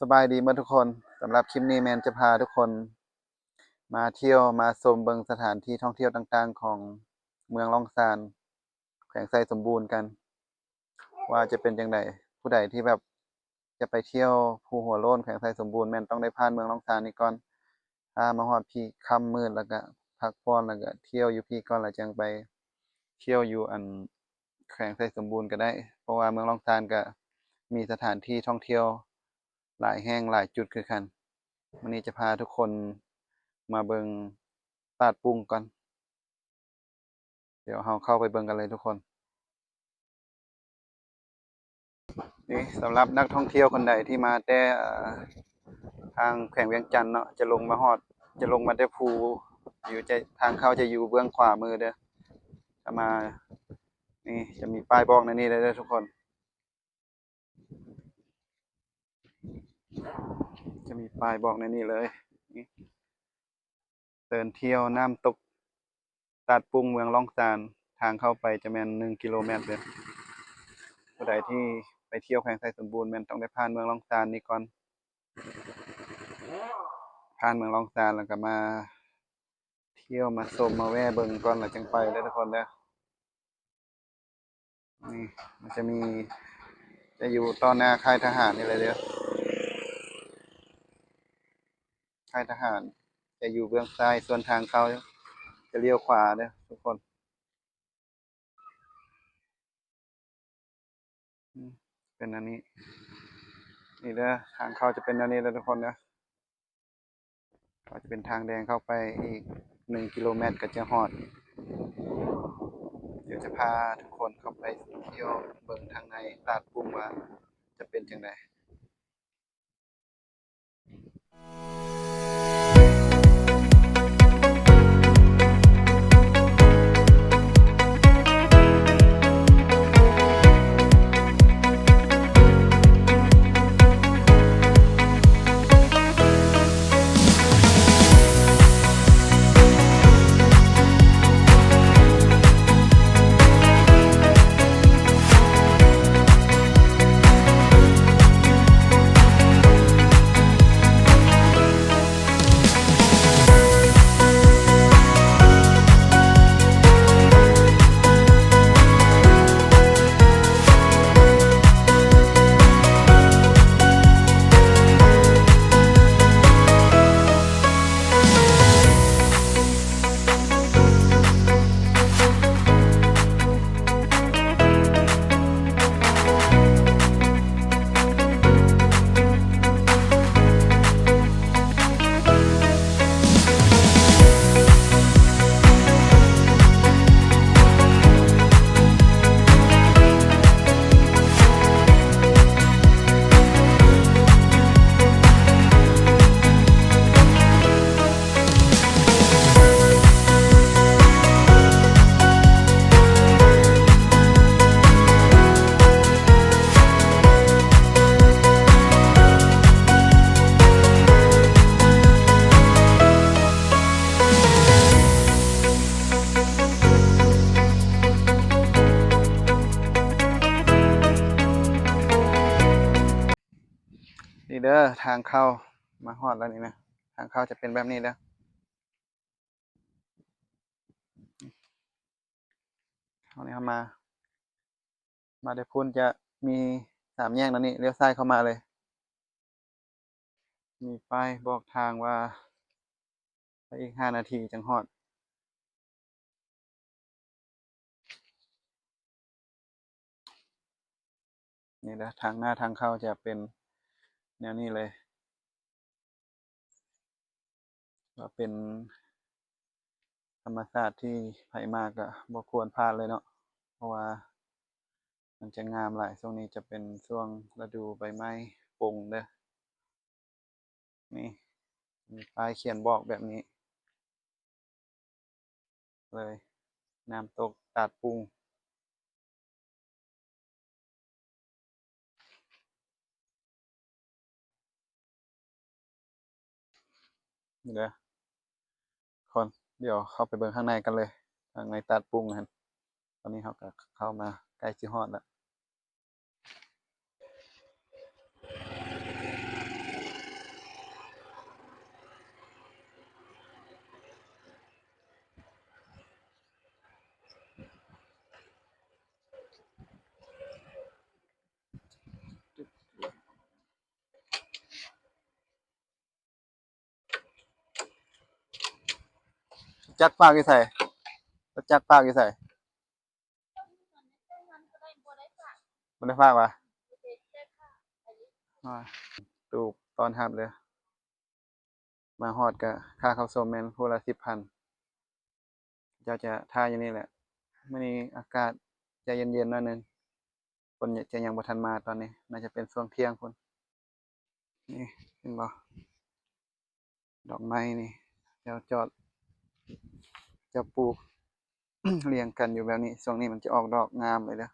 สบายดีเมื่อทุกคนสำหรับคลิปนี้แมนจะพาทุกคนมาเที่ยวมาชมเบิงสถานที่ท่องเที่ยวต่างๆของเมืองล่องซานแขวงไซสมบูรณ์กันว่าจะเป็นจังไดผู้ใดที่แบบจะไปเที่ยวภูหัวโล้นแขวงไซสมบูรณ์แม่นต้องได้ผ่านเมืองล่องซานนี้ก่อนถ้ามาฮอดพี่ค่ำมืดแล้วก็พักผ่อนแล้วก็เที่ยวอยู่พี่ก่อนแล้วจังไปเที่ยวอยู่แขวงไซสมบูรณ์ก็ได้เพราะว่าเมืองล่องซานก็มีสถานที่ท่องเที่ยวหลายแห่งหลายจุดคือกัน วันนี้จะพาทุกคนมาเบิงตาดปุ้งก่อน เดี๋ยวเราเข้าไปเบิงกันเลยทุกคน นี่สำหรับนักท่องเที่ยวคนใดที่มาแต่ทางแขวงเวียงจันทน์เนาะจะลงมาฮอด จะลงมาแต่ภูอยู่จะทางเข้าจะอยู่เบื้องขวามือเด้อจะมา นี่จะมีป้ายบอกในนี้เลยเด้อทุกคน จะมีป้ายบอกในนี้เลยนี่เดินเที่ยวน้ำตกตาดปุ้งเมืองล่องซานทางเข้าไปจะแม่น1 กิโลเมตรเลยผู้ใดที่ไปเที่ยวแขวงไทยสมบูรณ์แม่นต้องได้ผ่านเมืองล่องซานนี้ก่อนผ่านเมืองล่องซานแล้วก็มาเที่ยวมาชมมาแวะเบิ่งก่อนแล้วจังไปเด้อทุกคนเด้อนี่มันจะมีจะอยู่ต่อหน้าค่ายทหารนี่เลยเด้อค่ายทหารจะอยู่เบื้องซ้ายส่วนทางเข้าจะเลี้ยวขวาเด้อทุกคนเป็นอันนี้นี่เด้อทางเข้าจะเป็นอันนี้แล้วทุกคนเด้อก็จะเป็นทางแดงเข้าไปอีก1 กิโลเมตรก็จะฮอดเดี๋ยวจะพาทุกคนเข้าไปเที่ยวเบิ่งทางในตาดปุ้งว่าจะเป็นจังไดนี่เด้อทางเข้ามาฮอดแล้วนี่นะทางเข้าจะเป็นแบบนี้เด้อเข้านี่เข้ามาได้พุ่นจะมี3 แยกแล้วนี่เลี้ยวซ้ายเข้ามาเลยมีป้ายบอกทางว่าไปอีก5 นาทีจังฮอดนี่เด้อทางหน้าทางเข้าจะเป็นแนวนี้เลยก็เป็นธรรมชาติที่ไผมากก็บ่ควรพลาดเลยเนาะเพราะว่ามันจะงามหลายช่วงนี้จะเป็นช่วงฤดูใบไม้ปลิเด้อนี่มีป้ายเขียนบอกแบบนี้เลยน้ำตกตาดปุงนี่เด้อคนเดี๋ยวเข้าไปเบิ่งข้างในกันเลยข้างในตาดปุงนะตอนนี้เราก็เข้ามาใกล้สิฮอดแล้ว จักรปากอยู่ใส่รถจักรปากอยู่ใส่บ่ได้ฝากวะอ้ายตูบตอนรับเลยมาฮอดก็ค่าเข้าชมแม่นผู้ละ10,000เจ้าจะท่าอยู่นี่แหละมื้อนี้อากาศจะเย็นๆหน่อยหนึ่งฝนจะยังบ่ทันมาตอนนี้น่าจะเป็นช่วงเที่ยงพุ่นนี่เห็นบ่ดอกไม้นี่เจ้าจอดเจ้าปลูก เรียงกันอยู่แบบนี้ช่วงนี้มันจะออกดอกงามเลยเด้อ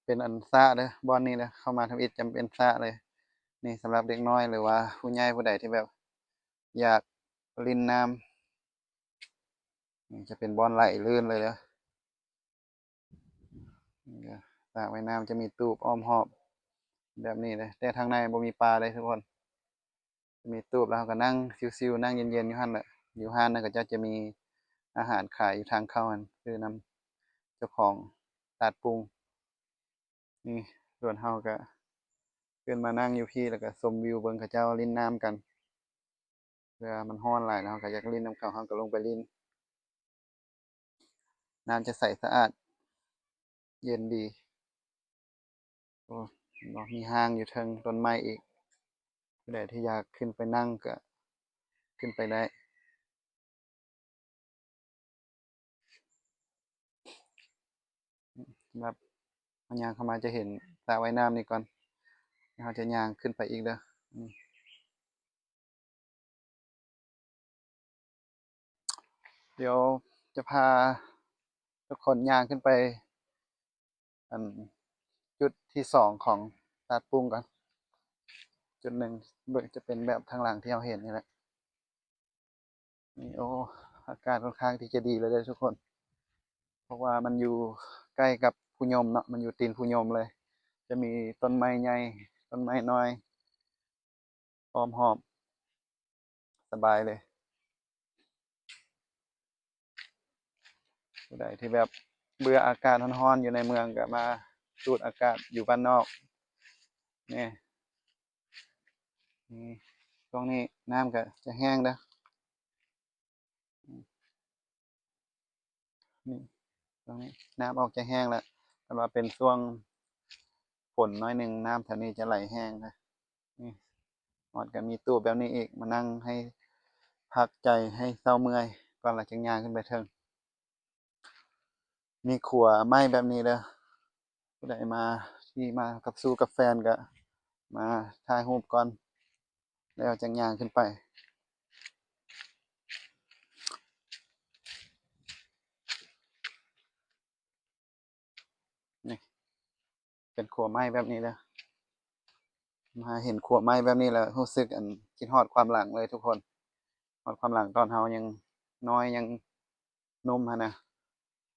เป็นอันสระเด้อบ่อนนี้เด้อเข้ามาทำอิฐจำเป็นสระเลยนี่สำหรับเด็กน้อยหรือว่าผู้ใหญ่ผู้ใดที่แบบอยากเล่นน้ำนี่จะเป็นบ่อนไหลลื่นเลยเด้อนี่เด้อสระว่ายน้ำจะมีตูบอ้อมรอบแบบนี้เลยแต่ทางในบ่มีปลาเลยทุกคนจะมีตูบแล้วเราก็นั่งชิลๆนั่งเย็นๆอยู่หั่นแหละอยู่ห้านนั่นก็จะมีอาหารขายอยู่ทางเข้าหั่นคือนำเจ้าของตลาดปรุงนี่ส่วนเราก็ขึ้นมานั่งอยู่พี่แล้วก็ชมวิวเบิ่งเขาเจ้าเล่นน้ำกันเวลามันร้อนหลายแล้วเราก็อยากเล่นน้ำเขาเราก็ลงไปเล่นน้ำจะใสสะอาดเย็นดีโอ้บ่มีห้างอยู่เทิงต้นไม้อีกผู้ใดที่อยากขึ้นไปนั่งก็ขึ้นไปได้ครับพอย่างเข้ามาจะเห็นสระว่ายน้ำนี่ก่อนแล้วเราจะย่างขึ้นไปอีกเด้ออืมเดี๋ยวจะพาทุกคนย่างขึ้นไปอันจุดที่2ของตลาดปุ้งก่อนจุดหนึ่งเบิ่งจะเป็นแบบทางหลังที่เราเห็นนี่แหละนี่โอ้อากาศค่อนข้างที่จะดีเลยเด้อทุกคนเพราะว่ามันอยู่ใกล้กับภูยมเนาะมันอยู่ตีนภูยมเลยจะมีต้นไม้ใหญ่ต้นไม้น้อยล้อมรอบสบายเลยผู้ใดที่แบบเบื่ออากาศร้อนๆอยู่ในเมืองก็มาสูดอากาศอยู่บ้านนอกนี่นี่ช่วงนี้น้ำก็จะแห้งเด้อนี่ช่วงนี้น้ำออกจะแห้งแล้วแต่ว่าเป็นช่วงฝนน้อยหนึ่งน้ำแถวนี้จะไหลแห้งนะนี่ฮอดก็มีตู้แบบนี้อีกมานั่งให้พักใจให้เซาเมื่อยก่อนหลังจากย่างขึ้นไปเทิงมีขัวไม้แบบนี้เด้อผู้ใดมาที่มากับสู่กับแฟนก็มาถ่ายรูปก่อนแล้วจังย่างขึ้นไปนี่เป็นขัวไม้แบบนี้เด้อมาเห็นขัวไม้แบบนี้แล้วรู้สึกอันคิดฮอดความหลังเลยทุกคนฮอดความหลังตอนเรายังน้อยยังหนุ่มหั้นน่ะ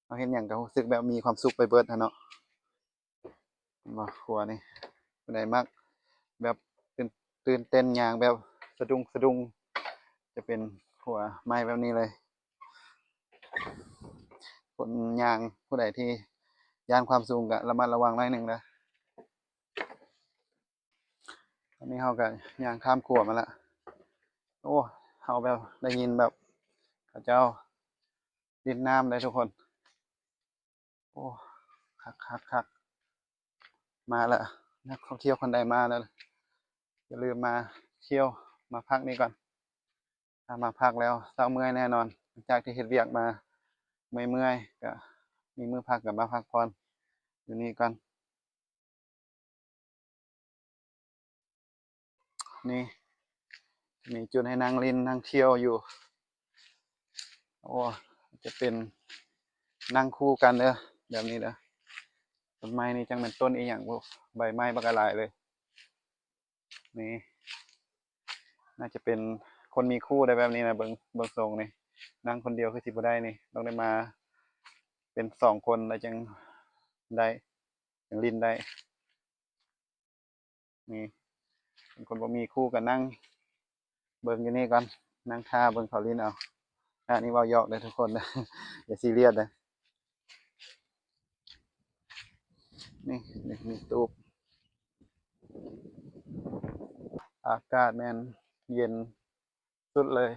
เราเห็นหยังก็รู้สึกแบบมีความสุขไปเบิดหั้นเนาะเห็นบ่ขัวนี่ผู้ใดมักแบบตื่นเต้นย่างแบบสะดุ้งจะเป็นขัวไม้แบบนี้เลยคนย่างผู้ใดที่ย่านความสูงก็ระมัดระวังหน่อยหนึ่งเด้อตอนนี้เราก็ย่างข้ามขัวมาแล้วโอ้เราแบบได้ยินแบบเขาเจ้าดินน้ำเลยทุกคนโอ้คักมาแล้วนักท่องเที่ยวคนใดมาแล้วอย่าลืมมาเที่ยวมาพักนี่ก่อนถ้ามาพักแล้วเศร้าเมื่อยแน่นอนหลังจากที่เฮ็ดเวียกมาเมื่อยก็มีมื้อพักก็มาพักผ่อนอยู่นี่ก่อนนี่มีจุดให้นั่งเล่นนั่งเที่ยวอยู่โอ้จะเป็นนั่งคู่กันเด้อแบบนี้เด้อต้นไม้นี่จังเป็นต้นอีหยังบ่ใบไม้บักหลายเลยนี่น่าจะเป็นคนมีคู่ได้แบบนี้นะเบิ่งทรงนี่นั่งคนเดียวคือสิบ่ได้นี่ต้องได้มาเป็น2 คนแล้วจังได้จังลิ้นได้นี่เป็นคนบ่มีคู่ก็นั่งเบิ่งอยู่นี่ก่อนนั่งท่าเบิ่งเขาลิ้นเอาอันนี้เว้าหยอกเด้อทุกคนเด้ออย่าซีเรียสเด้อ นี่มีตูบอากาศแม่นเย็นสุดเลย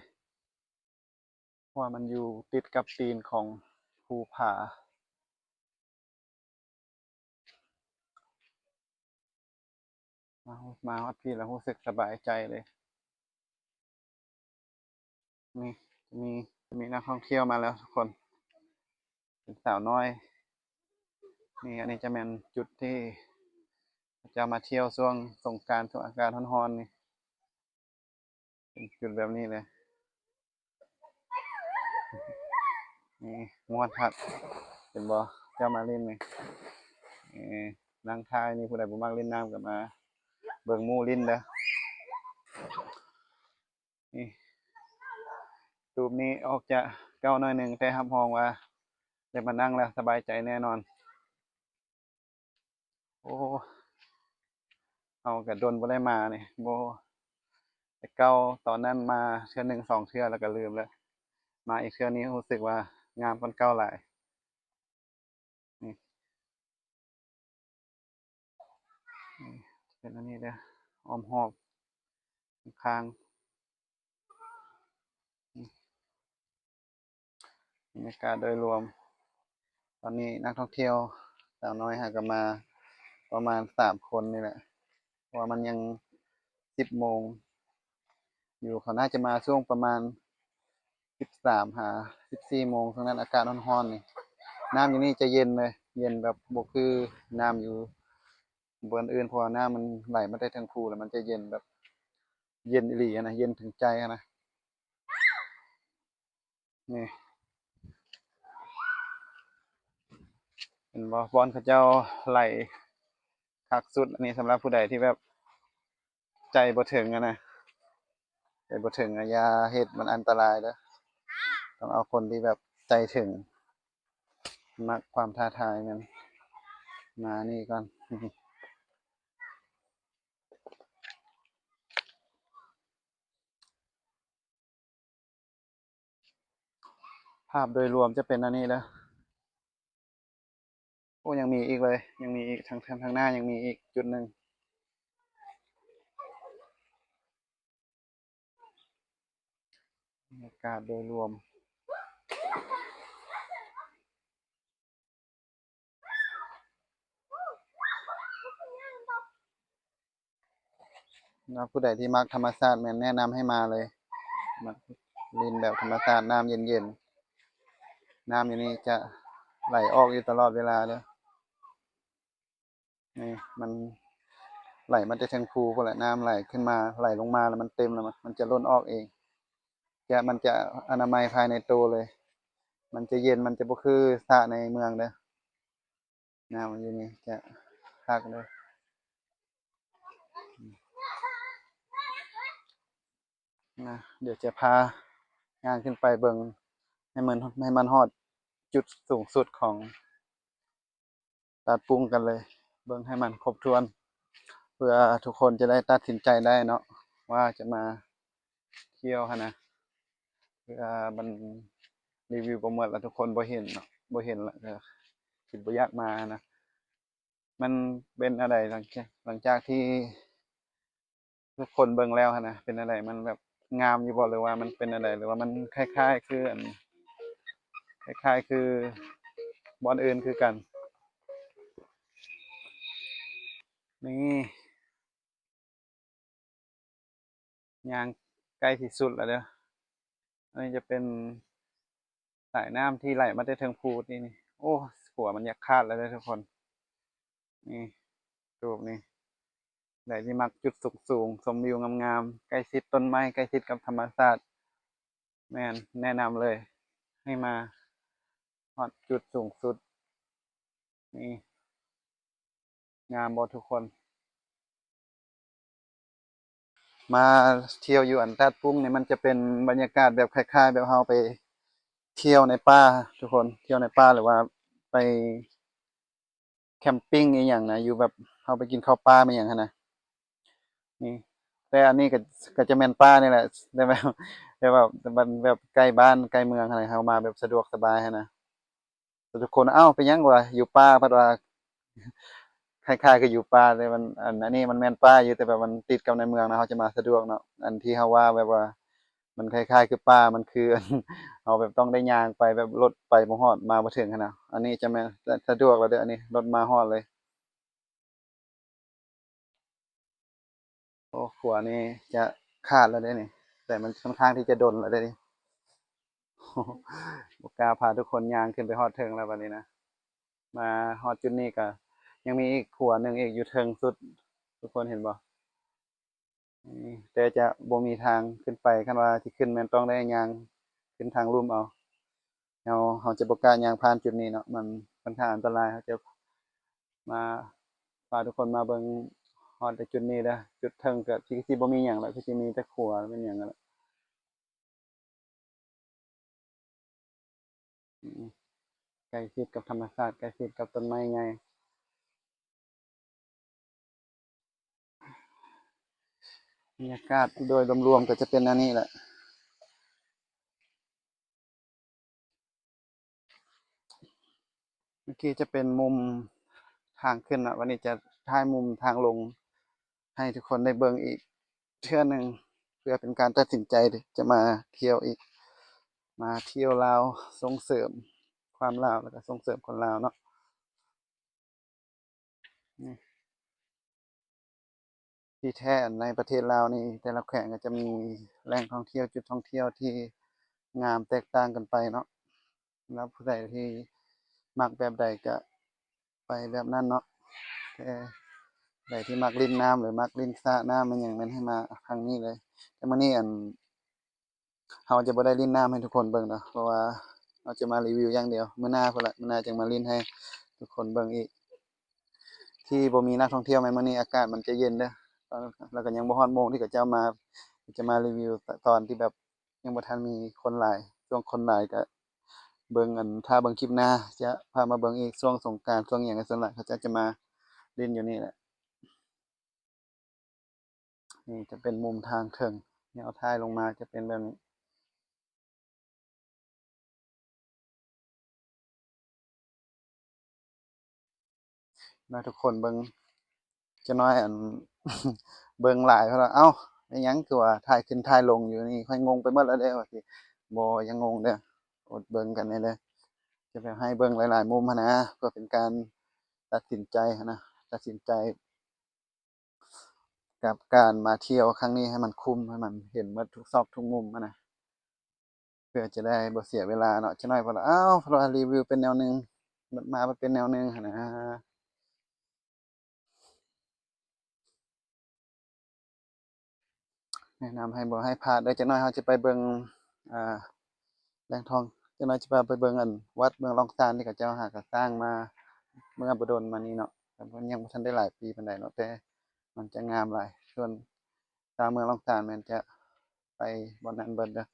เพราะว่ามันอยู่ติดกับตีนของภูผามามาฮอดพี่แล้วรู้สึกสบายใจเลยนี่จะมีนักท่องเที่ยวมาแล้วทุกคนเป็นสาวน้อยนี่อันนี้จะเป็นจุดที่จะมาเที่ยวช่วงสงกรานต์ช่วงอากาศร้อนๆนี่เป็นจุดแบบนี้เลยนี่ม่วนคักเป็นบ่เจ้ามาเล่นนี่นั่งทายนี่ผู้ใดบ่มักเล่นน้ำก็มาเบิ่งหมู่ลิ้นเด้อนี่รูปนี้ออกจะเก่าหน่อยหนึ่งแต่รับรองว่าได้มานั่งแล้วสบายใจแน่นอนโอ้เอาก็ดนบ่ได้มานี่บ่แต่เก่าตอนนั้นมาเทื่อหนึ่งสองเทื่อแล้วก็ลืมแล้วมาอีกเทื่อนี้รู้สึกว่างามกว่าเก่าหลายนี่นี่เป็นอันนี้เด้ออ้อมรอบข้างบรรยากาศโดยรวมตอนนี้นักท่องเที่ยวสาวน้อยหากันมาประมาณ3 คนนี่แหละเพราะว่ามันยัง10 โมงอยู่เขาน่าจะมาช่วงประมาณ13 หา 14 โมงตรงนั้นอากาศร้อนๆนี่น้ำอยู่นี่จะเย็นเลยเย็นแบบบ่คือน้ำอยู่บนอื่นเพราะว่าน้ำมันไหลมาได้ทั้งภูแล้วมันจะเย็นแบบเย็นอีหลีอะนะเย็นถึงใจอะนะนี่เห็นบ่บอนเขาเจ้าไหลคักสุดอันนี้สำหรับผู้ใดที่แบบใจบ่ถึงอะนะใจบ่ถึงอะอย่าเฮ็ดมันอันตรายเด้อต้องเอาคนที่แบบใจถึงมักความท้าทายกันมานี่ก่อนภาพโดยรวมจะเป็นอันนี้เด้อโอ้ยังมีอีกเลยยังมีอีกทางหน้ายังมีอีกจุดหนึ่งบรรยากาศโดยรวมนะผู้ใดที่มักธรรมชาติแม่นแนะนำให้มาเลยมาลินแบบธรรมชาติน้ำเย็นๆน้ำอยู่นี่จะไหลออกอยู่ตลอดเวลาเด้อนี่มันไหลมันจะเทิงภูพุ่นแหละน้ำไหลขึ้นมาไหลลงมาแล้วมันเต็มแล้วมันจะล้นออกเองมันจะอนามัยภายในตัวเลยมันจะเย็นมันจะบ่คือสระในเมืองเด้อน้ำมันอยู่นี่จะคักเด้อนะเดี๋ยวจะพาย่างขึ้นไปเบิ่งให้มันฮอดจุดสูงสุดของตาดปุ้งกันเลยเบิ่งให้มันครบถ้วนเพื่อทุกคนจะได้ตัดสินใจได้เนาะว่าจะมาเที่ยวหั้นนะเพื่อมันรีวิวบ่หมดแล้วทุกคนบ่เห็นเนาะบ่เห็นแล้วก็คิดบ่อยากมานะมันเป็นอะไรหลังจากที่ทุกคนเบิ่งแล้วหั้นนะเป็นอะไรมันแบบงามอยู่บ่หรือว่ามันเป็นอะไรหรือว่ามันคล้ายๆคืออันคล้ายๆคือบ่อนอื่นคือกันนี่ย่างใกล้ที่สุดแล้วเด้ออันนี้จะเป็นสายน้ำที่ไหลมาแต่เทิงภูนี่โอ้หัวมันอยากขาดแล้วเด้อทุกคนนี่รูปนี้ใครที่มักจุดสูงๆชมวิวงามๆใกล้ชิดต้นไม้ใกล้ชิดกับธรรมชาติแม่นแนะนำเลยให้มาฮอดจุดสูงสุดนี่งามบ่ทุกคนมาเที่ยวอยู่อันแตดปุ้งนี่มันจะเป็นบรรยากาศแบบคล้ายๆแบบเราไปเที่ยวในป่าทุกคนเที่ยวในป่าหรือว่าไปแคมปิงอีหยังนะอยู่แบบเราไปกินข้าวป่ามาหยังหั้นนะนี่แต่อันนี้ก็จะแม่นป่านี่แหละแต่แบบแต่มันแบบใกล้บ้านใกล้เมืองหั้นนะเรามาแบบสะดวกสบายหั้นนะแต่ทุกคนอ้าวไปหยังวะอยู่ป่าเพิ่นว่า คล้ายๆกับอยู่ป่าแต่มันอันนี้มันแม่นป่าอยู่แต่แบบมันติดกับในเมืองนะเขาจะมาสะดวกเนาะอันที่เขาว่าแบบว่ามันคล้ายๆคือป่ามันคือเอาแบบต้องได้ย่างไปแบบรถไปบ่ฮอดมาบ่ถึงหั้นน่ะอันนี้จะแม่นสะดวกแล้วเด้ออันนี้รถมาฮอดเลยโอ้ขัวนี่จะขาดแล้วเด้อนี่แต่มันค่อนข้างที่จะดนแล้วเด้อนี่บ่กล้าพาทุกคนย่างขึ้นไปฮอดเทิงแล้วบัดนี้นะมาฮอดจุดนี้ก็ยังมีอีกขัวหนึ่งอีกอยู่เทิงสุดทุกคนเห็นบ่ แต่จะบ่มีทางขึ้นไปคันว่าสิขึ้นแม่นต้องได้ย่างขึ้นทางลุ่มเอาเราจะบ่กล้าย่างผ่านจุดนี้เนาะมันค่อนข้างอันตรายเขาจะมาพาทุกคนมาเบิ่งฮอดแต่จุดนี้เด้อจุดเทิงก็สิบ่มีหยังแล้วคือสิมีแต่ขัวเป็นหยังนั่นแหละอือใกล้ชิดกับธรรมชาติใกล้ชิดกับต้นไม้ใหญ่บรรยากาศโดยรวมๆก็จะเป็นอันนี้แหละเมื่อกี้จะเป็นมุมทางขึ้นอะวันนี้จะถ่ายมุมทางลงให้ทุกคนได้เบิ่งอีกเทื่อหนึ่งเพื่อเป็นการตัดสินใจจะมาเที่ยวอีกมาเที่ยวลาวส่งเสริมความลาวแล้วก็ส่งเสริมคนลาวเนาะนี่ที่แท้ในประเทศลาวนี่แต่ละแขวงก็จะมีแหล่งท่องเที่ยวจุดท่องเที่ยวที่งามแตกต่างกันไปเนาะแล้วผู้ใดที่มักแบบใดก็ไปแบบนั้นเนาะแต่ใดที่มักลิ้นน้ำหรือมักลิ้นสระน้ำมันอย่างนั้นให้มาครั้งนี้เลยแต่มื้อนี้เราจะบ่ได้ลิ้นน้ำให้ทุกคนเบิ่งเนาะเพราะว่าเราจะมารีวิวอย่างเดียวมื้อหน้าพุ่นล่ะมื้อหน้าจึงมาลิ้นให้ทุกคนเบิ่งอีกที่บ่มีนักท่องเที่ยวแม้มื้อนี้อากาศมันจะเย็นเด้อแล้วก็ยังบ่ฮอดโมงที่เขาเจ้ามาจะมารีวิวตอนที่แบบยังบ่ทันมีคนหลายช่วงคนหลายก็เบิ่งถ้าเบิ่งคลิปหน้าจะพามาเบิ่งอีกช่วงสงกรานต์ช่วงหยังส่วนหลายเขาจะมาเล่นอยู่นี่แหละนี่จะเป็นมุมทางเทิงแนวถ่ายลงมาจะเป็นแบบนี้นะทุกคนเบิ่ง จะน้อยเบิ่งหลายเขาว่าเอ้าอิหยังคือว่าถ่ายขึ้นถ่ายลงอยู่นี่ค่อยงงไปหมดแล้วเด้ว่าสิบ่ยังงงเด้ออดเบิ่งกันแหน่เด้อจะแบบให้เบิ่งหลายๆมุมหั้นนะเพื่อเป็นการตัดสินใจหั้นนะตัดสินใจกับการมาเที่ยวครั้งนี้ให้มันคุ้มให้มันเห็นหมดทุกซอกทุกมุมหั้นนะเพื่อจะได้บ่เสียเวลาเนาะจักหน่อยเพิ่นว่าอ้าวเพราะว่ารีวิวเป็นแนวหนึ่งบัดมามันเป็นแนวหนึ่งหั้นนะแนะนำให้บ่ให้พลาดเด้อจักหน่อยเราจะไปเบิ่งอ่า แหล่งทองจักหน่อยสิพาไปเบิ่งวัดเมืองล่องซานที่เขาเจ้าหาก็สร้างมาเมื่อบ่โดนมานี้เนาะแต่มันยังบ่ทันได้หลายปีปานใดเนาะแต่มันจะงามหลายส่วนตามเมืองล่องซานแม่นจะไปบ่นั้นเบิดเด้อ